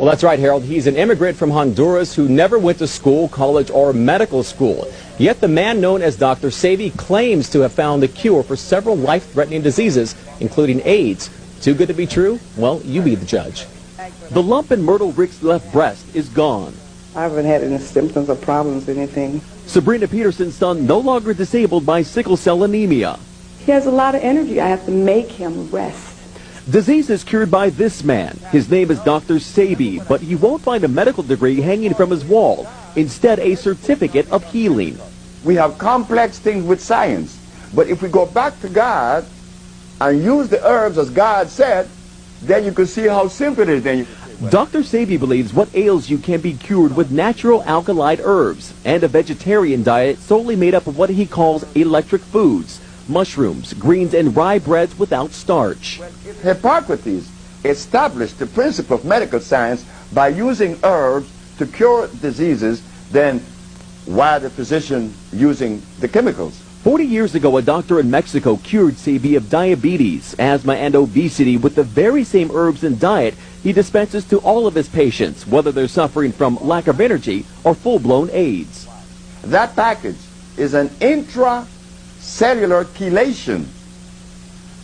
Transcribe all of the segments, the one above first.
Well, that's right, Harold. He's an immigrant from Honduras who never went to school, college, or medical school. Yet the man known as Dr. Sebi claims to have found the cure for several life-threatening diseases, including AIDS. Too good to be true? Well, you be the judge. The lump in Myrtle Rick's left breast is gone. I haven't had any symptoms or problems, anything. Sabrina Peterson's son no longer disabled by sickle cell anemia. He has a lot of energy. I have to make him rest. Disease is cured by this man. His name is Dr. Sebi, but he won't find a medical degree hanging from his wall. Instead, a certificate of healing. We have complex things with science, but if we go back to God and use the herbs as God said, then you can see how simple it is. Then Dr. Sebi believes what ails you can be cured with natural alkaloid herbs and a vegetarian diet solely made up of what he calls electric foods. Mushrooms, greens, and rye breads without starch. Hippocrates established the principle of medical science by using herbs to cure diseases, then why the physician using the chemicals? 40 years ago, a doctor in Mexico cured Sebi of diabetes, asthma, and obesity with the very same herbs and diet he dispenses to all of his patients, whether they're suffering from lack of energy or full-blown AIDS. That package is an intracellular chelation.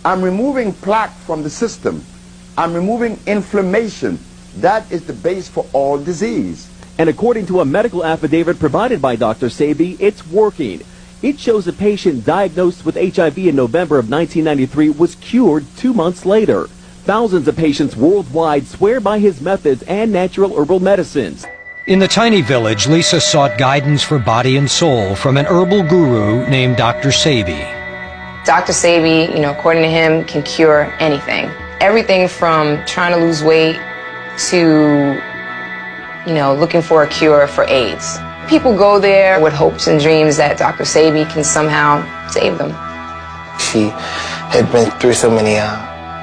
I'm removing plaque from the system. I'm removing inflammation. That is the base for all disease. And according to a medical affidavit provided by Dr. Sebi, it's working. It shows a patient diagnosed with HIV in November of 1993 was cured 2 months later. Thousands of patients worldwide swear by his methods and natural herbal medicines. In the tiny village, Lisa sought guidance for body and soul from an herbal guru named Dr. Sebi. Dr. Sebi, according to him, can cure anything. Everything from trying to lose weight to, looking for a cure for AIDS. People go there with hopes and dreams that Dr. Sebi can somehow save them. She had been through so many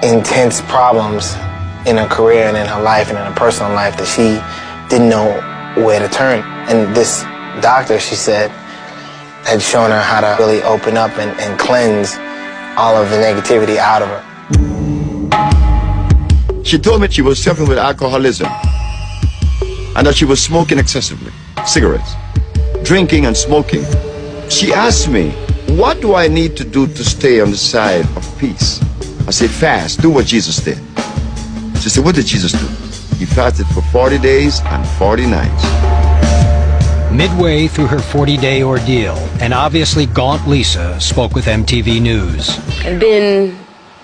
intense problems in her career and in her life and in her personal life that she didn't know where to turn. And this doctor, she said, had shown her how to really open up and cleanse all of the negativity out of her. She told me she was suffering with alcoholism and that she was smoking excessively, cigarettes, drinking and smoking. She asked me, what do I need to do to stay on the side of peace? I said, fast, do what Jesus did. She said, what did Jesus do? He fasted for 40 days and 40 nights. Midway through her 40-day ordeal, an obviously gaunt Lisa spoke with MTV News. I've been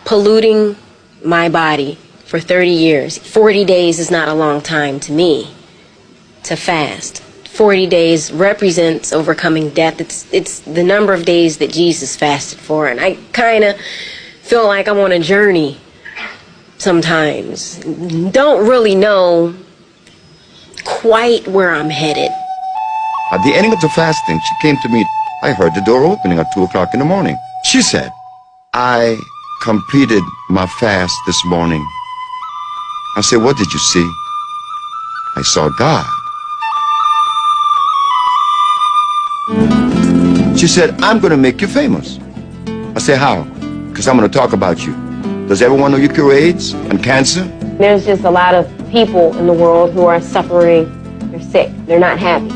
polluting my body for 30 years. 40 days is not a long time to me to fast. 40 days represents overcoming death. It's the number of days that Jesus fasted for, and I kind of feel like I'm on a journey sometimes. Don't really know quite where I'm headed. At the ending of the fasting, she came to me. I heard the door opening at 2 o'clock in the morning. She said, I completed my fast this morning. I said, what did you see? I saw God. She said, I'm going to make you famous. I said, how? Because I'm going to talk about you. Does everyone know you cure AIDS and cancer? There's just a lot of people in the world who are suffering. They're sick. They're not happy.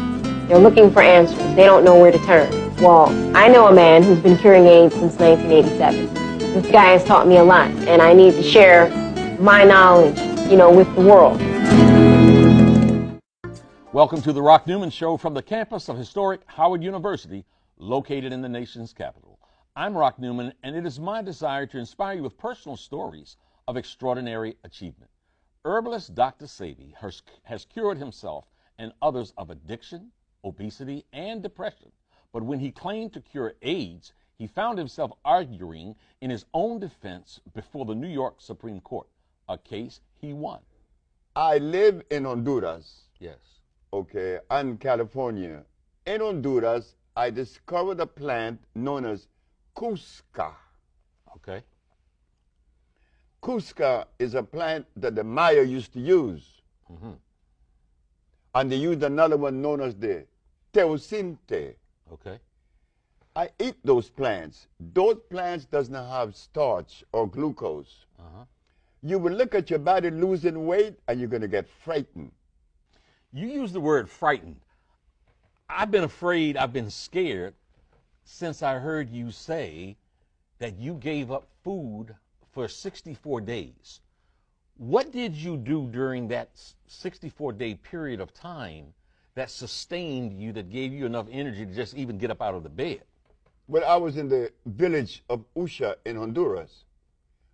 They're looking for answers. They don't know where to turn. Well, I know a man who's been curing AIDS since 1987. This guy has taught me a lot, and I need to share my knowledge, with the world. Welcome to the Rock Newman Show from the campus of historic Howard University, located in the nation's capital. I'm Rock Newman, and it is my desire to inspire you with personal stories of extraordinary achievement. Herbalist Dr. Sebi has cured himself and others of addiction, obesity, and depression. But when he claimed to cure AIDS, he found himself arguing in his own defense before the New York Supreme Court, a case he won. I live in Honduras. Yes. Okay, and California. In Honduras, I discovered a plant known as Cusca. Okay. Cusca is a plant that the Maya used to use. Mm-hmm. And they used another one known as the Teosinte. Okay. I eat those plants. Those plants does not have starch or glucose. Uh-huh. You will look at your body losing weight and you're going to get frightened. You use the word frightened. I've been afraid, I've been scared since I heard you say that you gave up food for 64 days. What did you do during that 64-day period of time that sustained you, that gave you enough energy to just even get up out of the bed? Well, I was in the village of Usha in Honduras.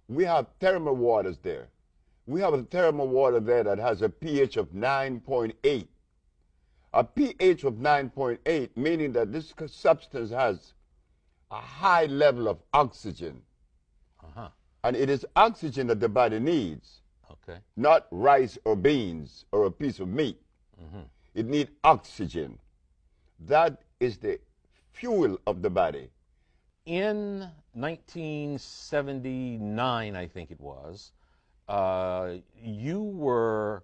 We have thermal waters there. We have a thermal water there that has a pH of 9.8. A pH of 9.8, meaning that this substance has a high level of oxygen. And it is oxygen that the body needs, not rice or beans or a piece of meat. It needs oxygen. That is the fuel of the body. In 1979, I think it was, you were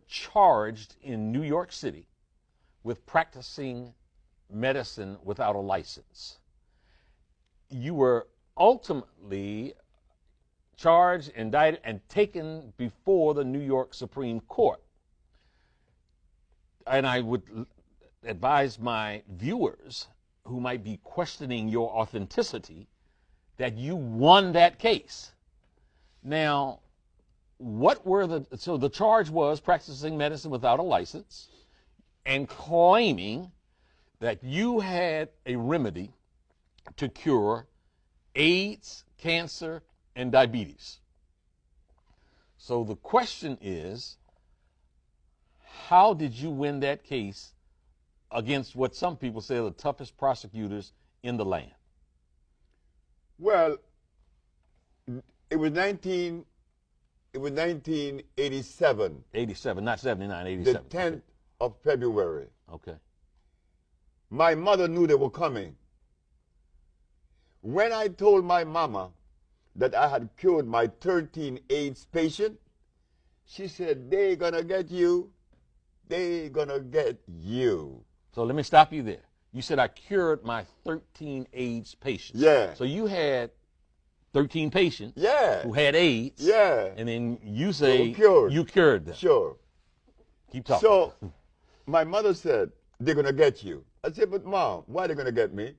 charged in New York City with practicing medicine without a license. You were ultimately charged, indicted, and taken before the New York Supreme Court. And I would advise my viewers who might be questioning your authenticity that you won that case. Now, so the charge was practicing medicine without a license and claiming that you had a remedy to cure AIDS, cancer, and diabetes. So the question is, how did you win that case against what some people say are the toughest prosecutors in the land? Well, it was 1987. 87, not 79, 87. The 10th of February. Okay. My mother knew they were coming. When I told my mama that I had cured my 13 AIDS patient, she said, "They're gonna get you. They're gonna get you." So let me stop you there. You said I cured my 13 AIDS patients. Yeah. So you had 13 patients Yeah. who had AIDS. Yeah. And then you say you cured them. Sure. Keep talking. So my mother said, "They're going to get you." I said, "But Mom, why are they going to get me?"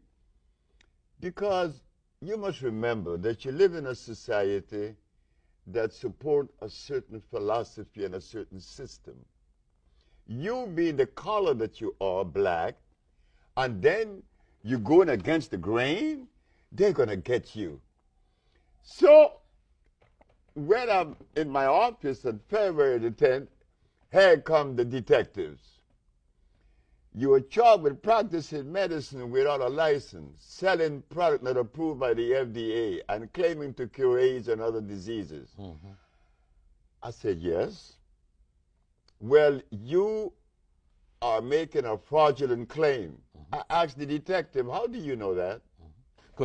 Because you must remember that you live in a society that supports a certain philosophy and a certain system. You being the color that you are, black, and then you're going against the grain, they're going to get you. So when I'm in my office on February the 10th, here come the detectives. You are charged with practicing medicine without a license, selling product not approved by the FDA, and claiming to cure AIDS and other diseases. I said, yes. Well, you are making a fraudulent claim. I asked the detective, how do you know that?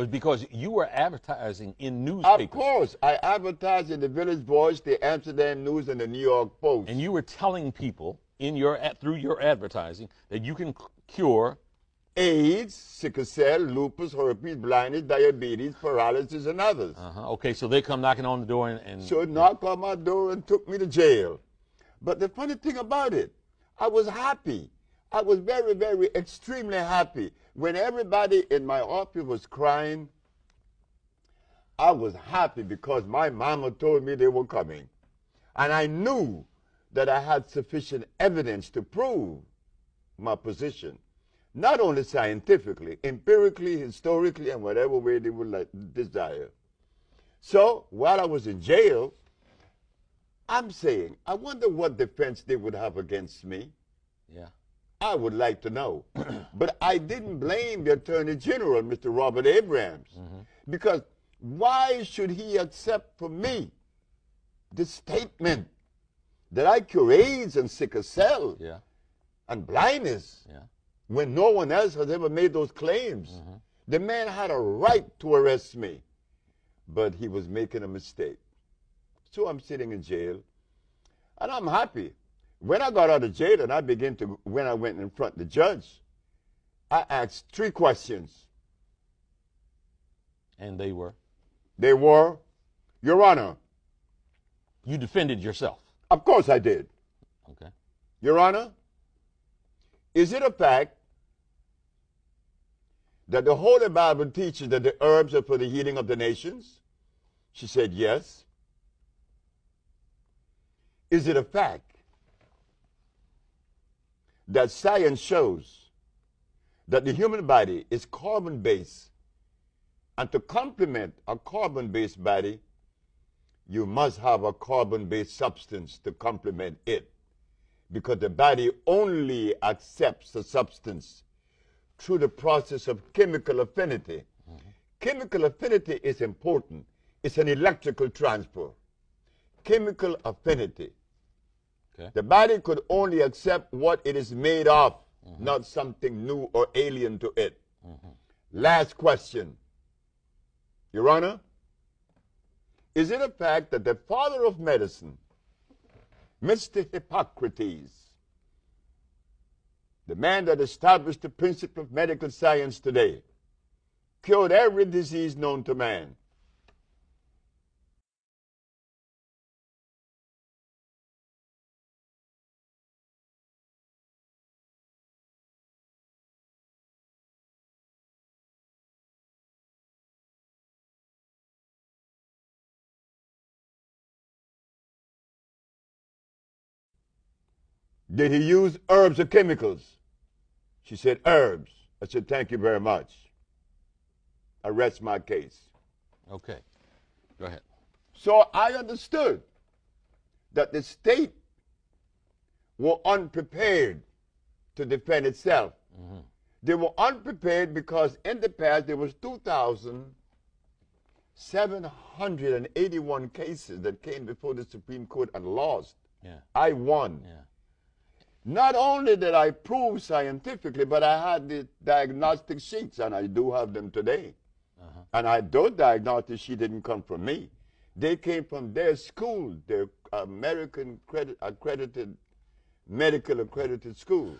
Because you were advertising in newspapers. Of course. I advertised in the Village Voice, the Amsterdam News, and the New York Post. And you were telling people through your advertising that you can cure AIDS, sickle cell, lupus, herpes, blindness, diabetes, paralysis, and others. Okay, so they come knocking on the door and So knocked on my door and took me to jail. But the funny thing about it, I was happy. I was very, very, extremely happy. When everybody in my office was crying, I was happy because my mama told me they were coming. And I knew that I had sufficient evidence to prove my position. Not only scientifically, empirically, historically, and whatever way they would desire. So while I was in jail, I'm saying, I wonder what defense they would have against me. Yeah. I would like to know. But I didn't blame the Attorney General, Mr. Robert Abrams, because why should he accept from me the statement that I cure AIDS and sickle cell and blindness when no one else has ever made those claims? The man had a right to arrest me, but he was making a mistake. So I'm sitting in jail, and I'm happy. When I got out of jail and when I went in front of the judge, I asked 3 questions. And they were? They were, Your Honor. You defended yourself. Of course I did. Okay. Your Honor, is it a fact that the Holy Bible teaches that the herbs are for the healing of the nations? She said, yes. Is it a fact that science shows that the human body is carbon-based, and to complement a carbon-based body, you must have a carbon-based substance to complement it, because the body only accepts the substance through the process of chemical affinity. Chemical affinity is important. It's an electrical transfer. Chemical affinity. Okay. The body could only accept what it is made of, not something new or alien to it. Last question. Your Honor, is it a fact that the father of medicine, Mr. Hippocrates, the man that established the principle of medical science today, cured every disease known to man? Did he use herbs or chemicals? She said, herbs. I said, thank you very much. I rest my case. Okay. Go ahead. So I understood that the state were unprepared to defend itself. They were unprepared because in the past there was 2,781 cases that came before the Supreme Court and lost. Yeah. I won. Yeah. Not only did I prove scientifically, but I had the diagnostic sheets, and I do have them today. And those diagnostic sheets didn't come from me. They came from their school, their American accredited, medical accredited school.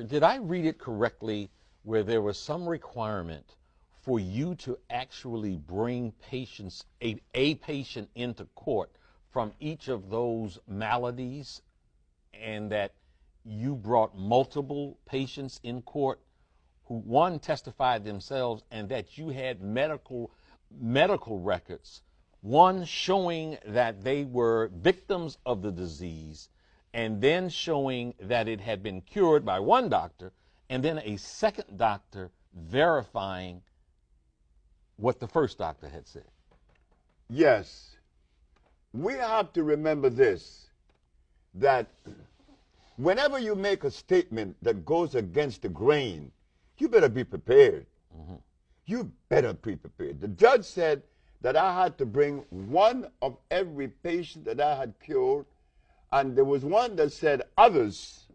Did I read it correctly where there was some requirement for you to actually bring patients, a patient into court from each of those maladies, and that you brought multiple patients in court who, one, testified themselves, and that you had medical records, one showing that they were victims of the disease, and then showing that it had been cured by one doctor, and then a second doctor verifying what the first doctor had said? Yes. We have to remember this, that whenever you make a statement that goes against the grain, you better be prepared. You better be prepared. The judge said that I had to bring one of every patient that I had cured, and there was one that said others.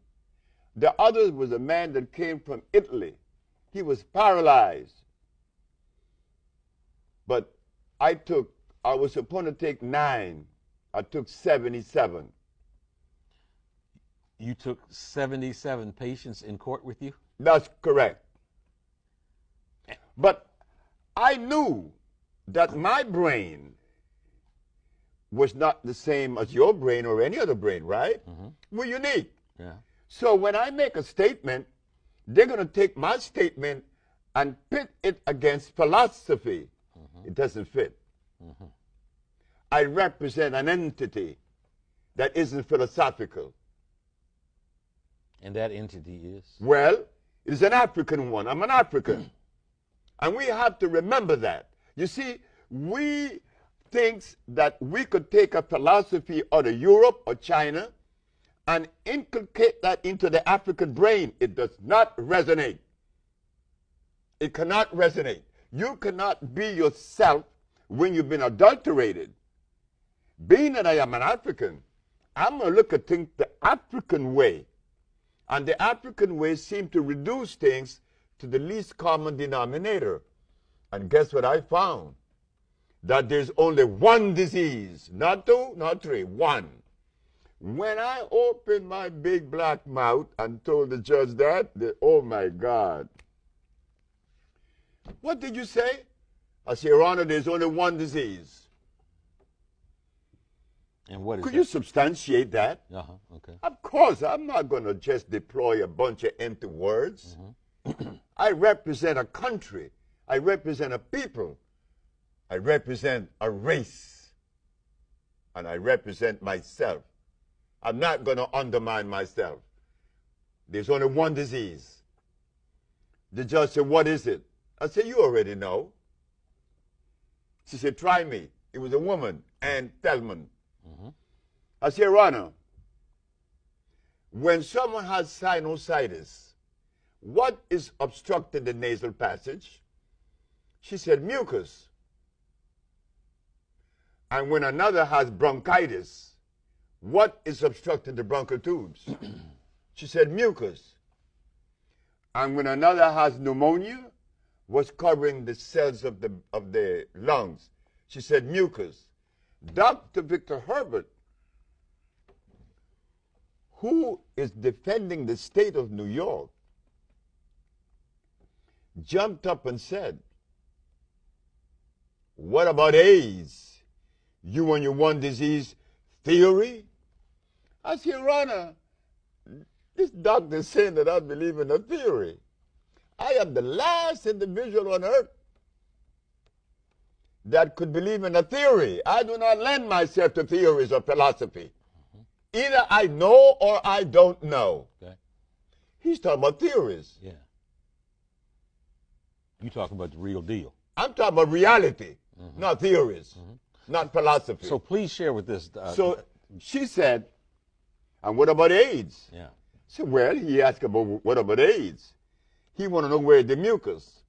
The others was a man that came from Italy. He was paralyzed. But I was supposed to take 9. I took 77. You took 77 patients in court with you? That's correct. But I knew that my brain was not the same as your brain or any other brain, right? We're unique. Yeah. So when I make a statement, they're going to take my statement and pit it against philosophy. It doesn't fit. I represent an entity that isn't philosophical. And that entity is? Well, it is an African one. I'm an African. And we have to remember that. You see, we think that we could take a philosophy out of Europe or China and inculcate that into the African brain. It does not resonate. It cannot resonate. You cannot be yourself when you've been adulterated. Being that I am an African, I'm going to look at things the African way. And the African way seems to reduce things to the least common denominator. And guess what I found? That there's only one disease. Not 2, not 3, 1. When I opened my big black mouth and told the judge that, oh my God. What did you say? I said, Your Honor, there's only one disease. And what is Could that? you substantiate that? Okay. Of course, I'm not going to just deploy a bunch of empty words. I represent a country. I represent a people. I represent a race. And I represent myself. I'm not going to undermine myself. There's only one disease. The judge said, what is it? I said, you already know. She said, try me. It was a woman, Ann Feldman. I said, Your Honor, when someone has sinusitis, what is obstructing the nasal passage? She said, mucus. And when another has bronchitis, what is obstructing the bronchial tubes? She said, mucus. And when another has pneumonia, what's covering the cells of the lungs? She said, mucus. Dr. Victor Herbert, who is defending the state of New York, jumped up and said, what about AIDS? You and your one disease theory? I said, Your Honor, this doctor is saying that I believe in a theory. I am the last individual on earth that could believe in a theory. I do not lend myself to theories or philosophy. Either I know or I don't know. Okay. He's talking about theories. Yeah. You talking about the real deal. I'm talking about reality, not theories, not philosophy. So please share with this. So she said, and what about AIDS? Yeah. I said, well, he asked about what about AIDS? He want to know where the mucus.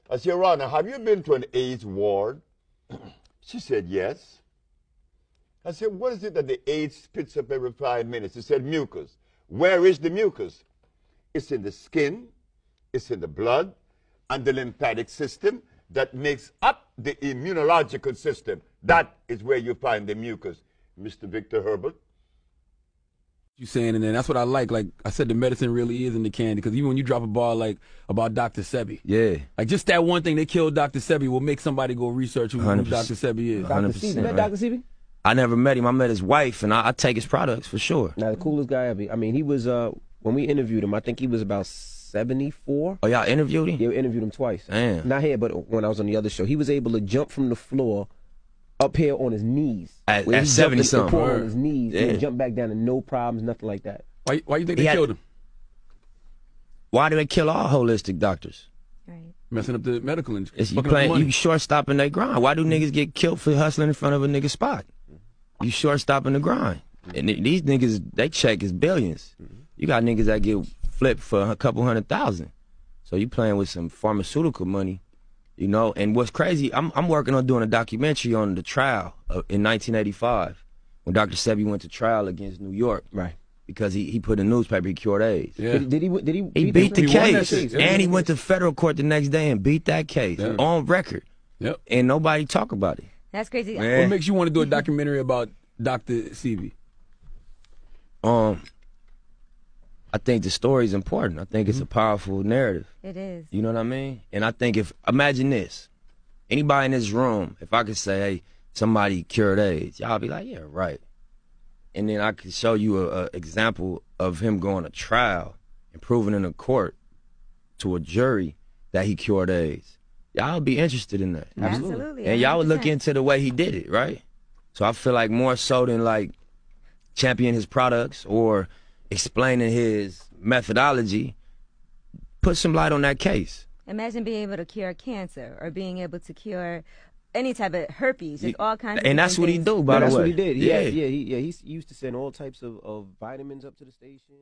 I said, Your Honor, have you been to an AIDS ward? She said, yes. I said, what is it that the AIDS spits up every 5 minutes? She said, mucus. Where is the mucus? It's in the skin, it's in the blood, and the lymphatic system that makes up the immunological system. That is where you find the mucus, Mr. Victor Herbert. You saying, and then that's what I like. Like I said, the medicine really is in the candy. Because even when you drop a ball like about Dr. Sebi, yeah, like just that one thing they killed Dr. Sebi will make somebody go research who Dr. Sebi is. 100%. You met Dr. Sebi? I never met him. I met his wife, and I take his products for sure. Now the coolest guy ever. I mean, he was when we interviewed him, I think he was about 74. Oh, y'all interviewed him? Yeah, we interviewed him twice. Damn. Not here, but when I was on the other show, he was able to jump from the floor up here on his knees. At 70-something. On his knees, Yeah. and jump back down and no problems, nothing like that. Why you think they killed him? Why do they kill all holistic doctors? Messing up the medical industry. You short-stopping their grind. Why do niggas get killed for hustling in front of a nigga spot? You short-stopping the grind. And these niggas, they check is billions. You got niggas that get flipped for a couple $100,000. So you playing with some pharmaceutical money, you know. And what's crazy, I'm working on doing a documentary on the trial in 1985 when Dr. Sebi went to trial against New York. Right. Because he put in the newspaper he cured AIDS. Yeah. Did he beat the case. And he went to federal court the next day and beat that case on record. Yep. And nobody talk about it. That's crazy. Man. What makes you want to do a documentary about Dr. Sebi? I think the story is important. I think it's a powerful narrative. It is. You know what I mean? And I think imagine this. Anybody in this room, if I could say, hey, somebody cured AIDS, y'all be like, yeah, right. And then I could show you an example of him going to trial and proving in a court to a jury that he cured AIDS. Y'all would be interested in that. Absolutely. And y'all would look into the way he did it, right? So I feel like more so than like champion his products or explaining his methodology, put some light on that case. Imagine being able to cure cancer or being able to cure any type of herpes, just all kinds of And that's what he things. do, by the way. That's what he did. Yeah. He used to send all types of vitamins up to the station.